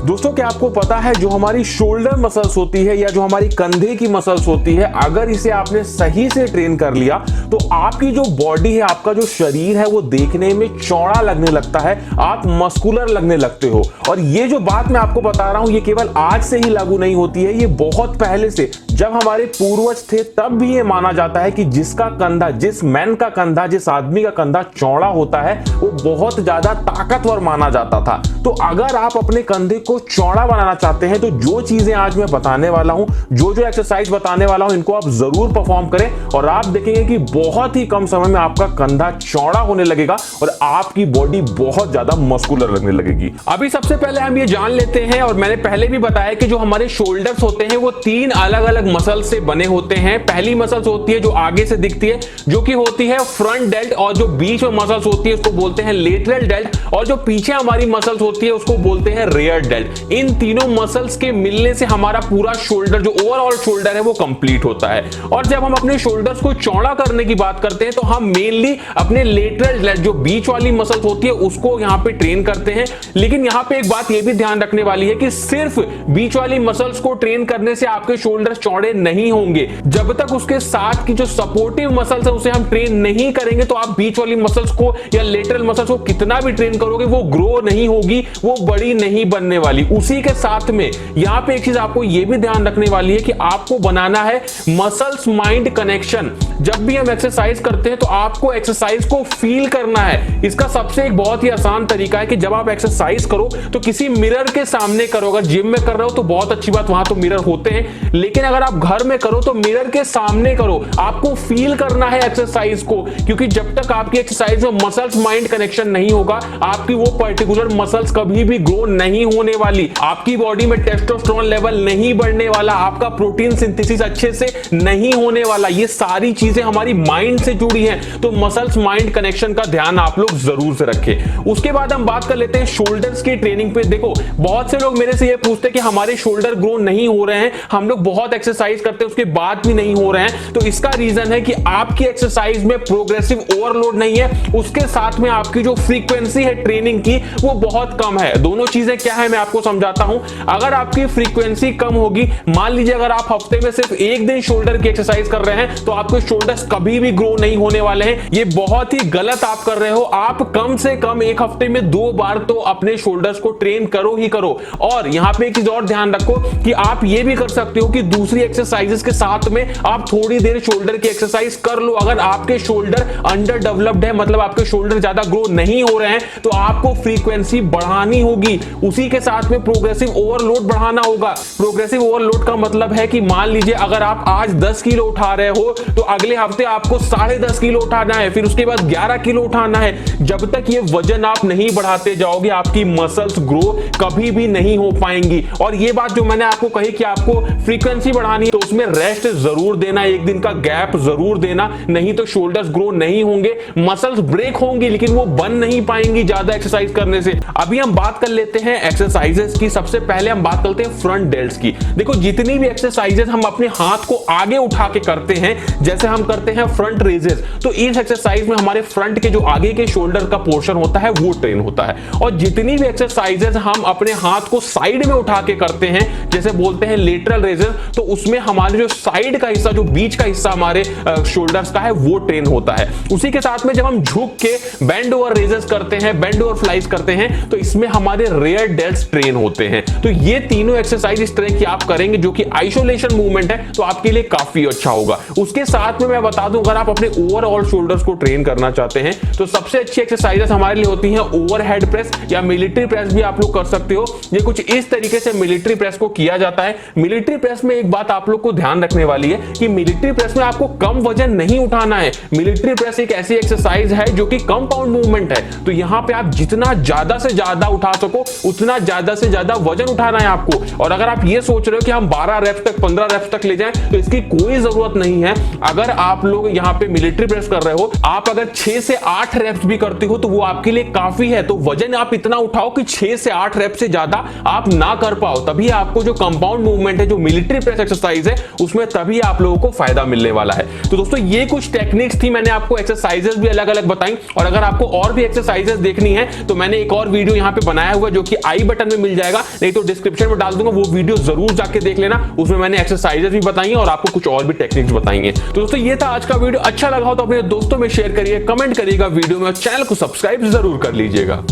दोस्तों क्या आपको पता है जो हमारी शोल्डर मसल्स होती है या जो हमारी कंधे की मसल्स होती है, अगर इसे आपने सही से ट्रेन कर लिया तो आपकी जो बॉडी है, आपका जो शरीर है वो देखने में चौड़ा लगने लगता है, आप मस्कुलर लगने लगते हो। और ये जो बात मैं आपको बता रहा हूं ये केवल आज से ही लागू नहीं होती है, ये बहुत पहले से, जब हमारे पूर्वज थे तब भी ये माना जाता है कि जिसका कंधा, जिस मैन का कंधा, जिस आदमी का कंधा चौड़ा होता है वो बहुत ज्यादा ताकतवर माना जाता था। तो अगर आप अपने कंधे को चौड़ा बनाना चाहते हैं तो जो चीजें आज मैं बताने वाला हूं, जो जो एक्सरसाइज बताने वाला हूं, इनको आप जरूर परफॉर्म करें और आप देखेंगे कि बहुत ही कम समय में आपका कंधा चौड़ा होने लगेगा और आपकी बॉडी बहुत ज्यादा मस्कुलर लगने लगेगी। अभी सबसे पहले हम ये जान लेते हैं, और मैंने पहले भी बताया कि जो हमारे शोल्डर्स होते हैं वो तीन अलग अलग मसल से बने होते हैं। पहली मसल्स होती है जो आगे से दिखती है, जो कि होती है फ्रंट डेल्ट, और जो बीच में मसल्स होती है उसको बोलते हैं लेटरल डेल्ट, और जो पीछे हमारी मसल्स होती है उसको बोलते हैं रेयर डेल्ट। इन तीनों मसल्स के मिलने से हमारा पूरा शोल्डर, जो ओवरऑल शोल्डर है, वो कंप्लीट होता है। और जब हम अपने शोल्डर्स को चौड़ा करने की बात करते हैं तो हम मेनली अपने लेटरल डेल्ट, जो बीच वाली मसल्स होती है, उसको यहां पे ट्रेन करते हैं। लेकिन यहां पे एक बात ये भी ध्यान रखने वाली है कि सिर्फ बीच वाली मसल्स को ट्रेन करने से आपके शोल्डर चौड़े नहीं होंगे। जब तक उसके साथ की जो सपोर्टिव मसल्स है उसे हम ट्रेन नहीं करेंगे तो आप बीच वाली मसल्स को या लेटरल मसल्स को कितना भी ट्रेन करोगे वो ग्रो नहीं होगी, वो बड़ी नहीं बनने वाली। उसी के साथ में यहां पे एक चीज आपको यह भी ध्यान रखने वाली है कि आपको बनाना है मसल्स माइंड कनेक्शन। जब भी हम एक्सरसाइज करते हैं तो आपको एक्सरसाइज को फील करना है। इसका सबसे एक बहुत ही आसान तरीका है कि जब आप एक्सरसाइज करो तो किसी मिरर के सामने करो। अगर जिम में कर रहे हो तो बहुत अच्छी बात, वहां तो मिरर होते हैं, लेकिन अगर आप घर में करो तो मिरर के सामने करो। आपको फील करना है एक्सरसाइज को, क्योंकि जब तक आपकी एक्सरसाइज में मसल्स माइंड कनेक्शन नहीं होगा आपकी वो पर्टिकुलर मसल्स कभी भी ग्रो नहीं होने वाली, आपकी बॉडी में टेस्टोस्टेरोन लेवल नहीं बढ़ने वाला, आपका प्रोटीन सिंथेसिस अच्छे से नहीं होने वाला। ये सारी चीजें हमारी माइंड से जुड़ी हैं, तो मसल्स माइंड कनेक्शन का ध्यान आप लोग जरूर से रखें। उसके बाद हम बात कर लेते हैं शोल्डर्स की ट्रेनिंग पे। देखो बहुत से लोग मेरे से ये पूछते हैं कि हमारे शोल्डर ग्रो नहीं हो रहे हैं, हम लोग बहुत एक्सरसाइज करते हैं उसके बाद भी नहीं हो रहे हैं। तो इसका रीजन है कि आपकी एक्सरसाइज में प्रोग्रेसिव ओवरलोड नहीं है, उसके साथ में आपकी जो फ्रीक्वेंसी है ट्रेनिंग की वो बहुत कम है। दोनों चीजें क्या है मैं आपको समझाता हूं। अगर आपकी फ्रीक्वेंसी कम होगी, मान लीजिए अगर आप हफ्ते में सिर्फ एक दिन शोल्डर की एक्सरसाइज कर रहे हैं तो आपके शोल्डर्स कभी भी ग्रो नहीं होने वाले हैं। ये बहुत ही गलत आप कर रहे हो। आप कम से कम एक हफ्ते में 2 बार तो अपने शोल्डर्स को ट्रेन करो ही करो। और यहां पे एक चीज और ध्यान रखो कि आप ये भी कर सकते हो कि दूसरी एक्सरसाइजेस के साथ में आप थोड़ी देर शोल्डर की एक्सरसाइज कर लो। अगर आपके शोल्डर अंडर डेवलप्ड है, मतलब आपके शोल्डर ज्यादा ग्रो नहीं हो रहे हैं, तो आपको फ्रीक्वेंसी बढ़ानी होगी, उसी के साथ में प्रोग्रेसिव ओवरलोड बढ़ाना होगा। प्रोग्रेसिव ओवरलोड का मतलब है कि मान लीजिए अगर आप आज 10 किलो उठा रहे हो तो अगले हफ्ते आपको 10.5 किलो उठाना है, फिर उसके बाद 11 किलो उठाना है। जब तक ये वजन आप नहीं बढ़ाते जाओगे आपकी मसल्स ग्रो कभी भी नहीं हो पाएंगी। और ये बात जो मैंने आपको कही कि आपको फ्रीक्वेंसी बढ़ानी है तो उसमें रेस्ट जरूर देना, एक दिन का गैप जरूर देना, नहीं तो शोल्डर्स ग्रो नहीं होंगे, मसल्स ब्रेक होंगी लेकिन वो बन नहीं पाएंगी ज्यादा एक्सरसाइज करने से। अभी हम बात कर लेते हैं एक्सरसाइजेस की। सबसे पहले हम बात करते हैं फ्रंट डेल्ट्स की। देखो जितनी भी एक्सरसाइजेस हम अपने हाथ को आगे उठा के करते हैं, जैसे हम करते हैं फ्रंट रेजेस, तो इस एक्सरसाइज में हमारे फ्रंट के जो आगे के शोल्डर का पोर्शन होता है वो ट्रेन होता है। और जितनी भी एक्सरसाइजेस हम अपने हाथ को साइड में उठा के करते हैं, जैसे बोलते हैं लेटरल रेजेस, तो उसमें हमारे जो साइड का हिस्सा, जो बीच का हिस्सा हमारे शोल्डर्स का है वो ट्रेन होता है। उसी के साथ में जब हम झुक के बेंड ओवर रेजेस करते हैं, बेंड ओवर फ्लाइज करते हैं, तो इसमें हमारे रेयर डेल्ट्स ट्रेन होते हैं। तो ये तीनों एक्सरसाइज इस तरह की आप करेंगे जो कि आइसोलेशन मूवमेंट है, तो आपके लिए काफी अच्छा होगा। उसके साथ में मैं बता दूं, अगर आप अपने ओवरऑल शोल्डर्स को ट्रेन करना चाहते हैं तो सबसे अच्छी एक्सरसाइजेस हमारे लिए होती हैं ओवरहेड प्रेस, या मिलिट्री प्रेस भी आप लोग कर सकते हो। ये कुछ इस तरीके से मिलिट्री प्रेस को किया जाता है। मिलिट्री प्रेस में एक बात आप लोग को ध्यान रखने वाली है कि मिलिट्री प्रेस में आपको कम वजन नहीं उठाना है। मिलिट्री प्रेस एक ऐसी एक्सरसाइज है जो कि कंपाउंड मूवमेंट है, तो यहां पे आप जितना ज्यादा से ज्यादा उठा सको उतना ज्यादा से ज्यादा वजन उठाना है आपको। और अगर आप ये सोच रहे हो कि हम 12 रेप्स तक, 15 रेप्स तक ले जाएं, तो इसकी कोई जरूरत नहीं है। अगर आप लोग यहां पे मिलिट्री प्रेस कर रहे हो, आप अगर 6 से 8 रेप्स भी करते हो तो वो आपके लिए काफी है। तो वजन आप इतना उठाओ कि 6 से 8 रेप्स से ज्यादा आप ना कर पाओ, तभी आपको जो कंपाउंड मूवमेंट है, जो मिलिट्री प्रेस एक्सरसाइज है उसमें तभी आप लोगों को फायदा मिलने वाला है। तो दोस्तों ये कुछ टेक्निक्स थी, मैंने आपको एक्सरसाइजेस भी अलग अलग बताई, और अगर आपको और भी एक्सरसाइजेस देखनी है तो मैंने एक और वीडियो यहां पे बनाया हुआ जो कि आई बटन में मिल जाएगा, नहीं तो डिस्क्रिप्शन में डाल दूंगा, वो वीडियो जरूर जाके देख लेना। उसमें मैंने एक्सरसाइजेस भी बताई हैं और आपको कुछ और भी टेक्निक्स बताई हैं। तो दोस्तों ये था आज का वीडियो, अच्छा लगा हो तो अपने दोस्तों में शेयर करिए, कमेंट करिएगा वीडियो में, और चैनल को सब्सक्राइब जरूर कर लीजिएगा।